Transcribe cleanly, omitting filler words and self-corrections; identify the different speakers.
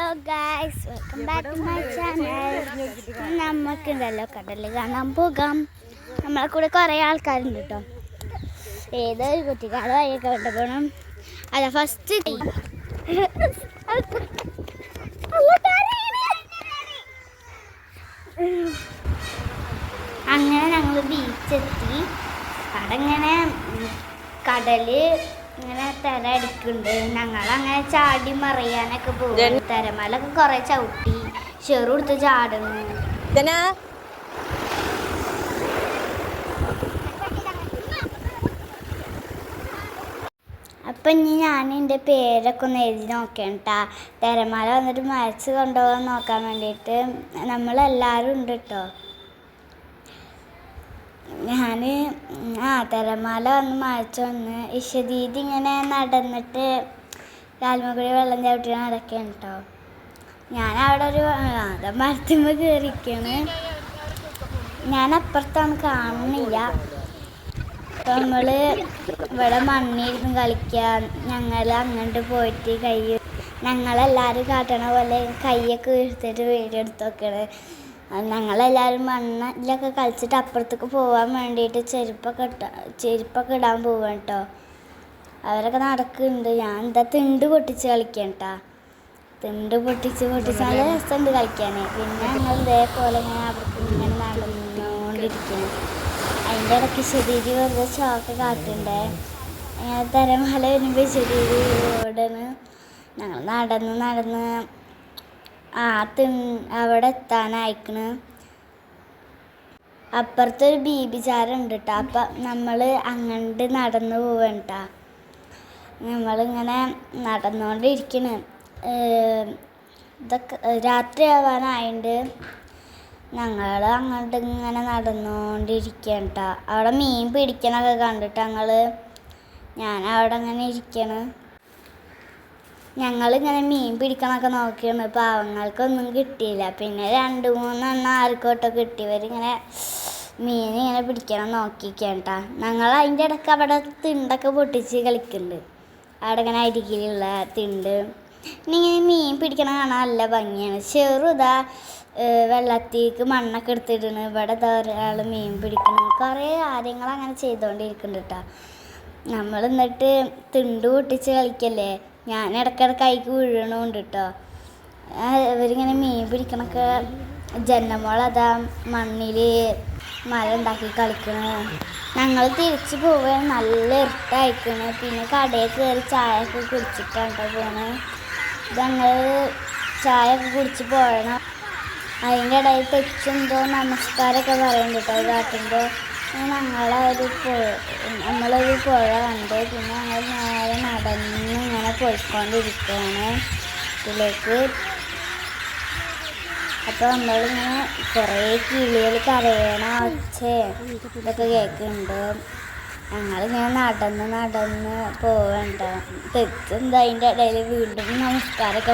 Speaker 1: Guys, welcome back to my channel. നമുക്കുണ്ടല്ലോ കടലിൽ കാണാൻ പോകാം. നമ്മളെ കൂടെ കുറേ ആൾക്കാരുണ്ട് കേട്ടോ. ഏതൊരു കുട്ടിക്കാട് വഴിയൊക്കെ വിട്ട് പോകണം. അല്ല ഫസ്റ്റ് അങ്ങനെ ഞങ്ങൾ ബീച്ചെത്തി. അവിടെ ഇങ്ങനെ കടല് ഇങ്ങനെ തിര അടിക്കുന്നുണ്ട്. ഞങ്ങളങ്ങനെ ചാടി മറിയാനൊക്കെ പോകും. തിരമലൊക്കെ കുറെ ചവിട്ടി ചെറു കൊടുത്ത് ചാടുന്നു. അപ്പം ഇനി ഞാൻ എൻ്റെ പേരൊക്കെ ഒന്ന് എഴുതി നോക്കണം കേട്ടാ. തിരമല വന്നിട്ട് മരിച്ച് കൊണ്ടുപോകാൻ നോക്കാൻ വേണ്ടിയിട്ട് നമ്മളെല്ലാവരും ഉണ്ട് കേട്ടോ. ഞാൻ തിരമാല വന്ന് മരിച്ചു വന്ന് ഇഷദീദി ഇങ്ങനെ നടന്നിട്ട് കാൽമക്കുടി വെള്ളം ചവിട്ടി നടക്കുകയാണ് കേട്ടോ. ഞാൻ അവിടെ ഒരു മരത്തുമ്പോൾ കയറിയിരിക്കുകയാണ്. ഞാൻ അപ്പുറത്താണ് കാണുന്നില്ല. അപ്പം നമ്മൾ ഇവിടെ മണ്ണിരുന്ന് കളിക്കുക. ഞങ്ങൾ അങ്ങോട്ട് പോയിട്ട് ഞങ്ങളെല്ലാവരും കാട്ടണ പോലെ കൈയൊക്കെ എടുത്തിട്ട് വീഡിയോ എടുത്ത് നോക്കണേ. ഞങ്ങളെല്ലാവരും മണ്ണിലൊക്കെ കളിച്ചിട്ട് അപ്പുറത്തേക്ക് പോകാൻ വേണ്ടിയിട്ട് ചെരുപ്പൊക്കെ ഇടാൻ പോവാണ് കേട്ടോ. അവരൊക്കെ നടക്കുന്നുണ്ട്. ഞാൻ എന്താ തിണ്ട് പൊട്ടിച്ച് കളിക്കാം കേട്ടോ. തിണ്ട് പൊട്ടിച്ച് നല്ല രസമുണ്ട് കളിക്കാൻ. പിന്നെ ഞങ്ങൾ ഇതേപോലെ ഇങ്ങനെ അവർക്ക് ഇങ്ങനെ നടന്നുകൊണ്ടിരിക്കുന്നു. അതിൻ്റെ ഇടയ്ക്ക് ശരീരം വെറുതെ ഷോക്ക് കാട്ടുണ്ടേ. അങ്ങനെ തിരമാല വരുമ്പോൾ ശരീരം ഓടാണ്. ഞങ്ങൾ നടന്ന് അവിടെ എത്താനായിക്കണ്. അപ്പുറത്തൊരു ബീബിചാരുണ്ട് കേട്ടോ. അപ്പം നമ്മൾ അങ്ങോട്ട് നടന്നു പോവാണ് കേട്ടോ. നമ്മളിങ്ങനെ നടന്നുകൊണ്ടിരിക്കണ്. ഇതൊക്കെ രാത്രി ആവാനായിട്ടുണ്ട്. ഞങ്ങൾ അങ്ങോട്ട് ഇങ്ങനെ നടന്നുകൊണ്ടിരിക്കുകയാണ് കേട്ടോ. അവിടെ മീൻ പിടിക്കണൊക്കെ കണ്ടിട്ട് ഞാൻ അവിടെ ഇങ്ങനെ ഇരിക്കണം. ഞങ്ങളിങ്ങനെ മീൻ പിടിക്കണമൊക്കെ നോക്കിയാണ്. പാവങ്ങൾക്കൊന്നും കിട്ടിയില്ല. പിന്നെ 2-3 ആർക്കോട്ടോ കിട്ടിയവരിങ്ങനെ മീനിങ്ങനെ പിടിക്കണം നോക്കിയിരിക്കുകയാണ് കേട്ടോ. ഞങ്ങൾ അതിൻ്റെ ഇടയ്ക്ക് അവിടെ തിണ്ടൊക്കെ പൊട്ടിച്ച് കളിക്കുന്നുണ്ട്. അവിടെ ഇങ്ങനെ അരികിലുള്ള തിണ്ട്. ഇനി ഇങ്ങനെ മീൻ പിടിക്കണം കാണാൻ നല്ല ഭംഗിയാണ്. ചെറുതാ വെള്ളത്തേക്ക് മണ്ണൊക്കെ എടുത്തിടണ്. ഇവിടെ ഒരാൾ മീൻ പിടിക്കണം. കുറേ കാര്യങ്ങൾ അങ്ങനെ ചെയ്തുകൊണ്ടിരിക്കുന്നുണ്ട് കേട്ടോ. നമ്മൾ എന്നിട്ട് തിണ്ട് പൊട്ടിച്ച് കളിക്കല്ലേ. ഞാൻ ഇടയ്ക്കിടയ്ക്ക് കൈക്ക് വീഴണമുണ്ട് കേട്ടോ. ഇവരിങ്ങനെ മീൻ പിടിക്കണൊക്കെ ജന്നമോളതാ മണ്ണിൽ മല ഉണ്ടാക്കി കളിക്കണേ. ഞങ്ങൾ തിരിച്ച് പോവാൻ നല്ല ഇരുട്ടായിക്കണ്. പിന്നെ കടയിൽ കയറി ചായയൊക്കെ കുടിച്ചിട്ടാണ് കേട്ടോ പോണേ. ഞങ്ങൾ ചായയൊക്കെ കുടിച്ച് പോകണം. അതിൻ്റെ ഇടയിൽ തെച്ചെന്തോ നമസ്കാരമൊക്കെ പറയുന്നുണ്ട് കേട്ടോ. കാട്ടുമ്പോൾ നമ്മളൊരു പുഴ കണ്ട്. പിന്നെ ഞങ്ങൾ നേരെ നടന്ന് ഇങ്ങനെ പോയിക്കൊണ്ടിരിക്കുകയാണ് ഇതിലേക്ക്. അപ്പോൾ നമ്മളിങ്ങനെ കുറേ കിളികൾ കരയണ ഒച്ച ഇതൊക്കെ കേൾക്കുന്നുണ്ട്. ഞങ്ങളിങ്ങനെ നടന്ന് പോവണ്ട. തെച്ചെന്തോ അതിൻ്റെ ഇടയിൽ വീണ്ടും നമസ്കാരമൊക്കെ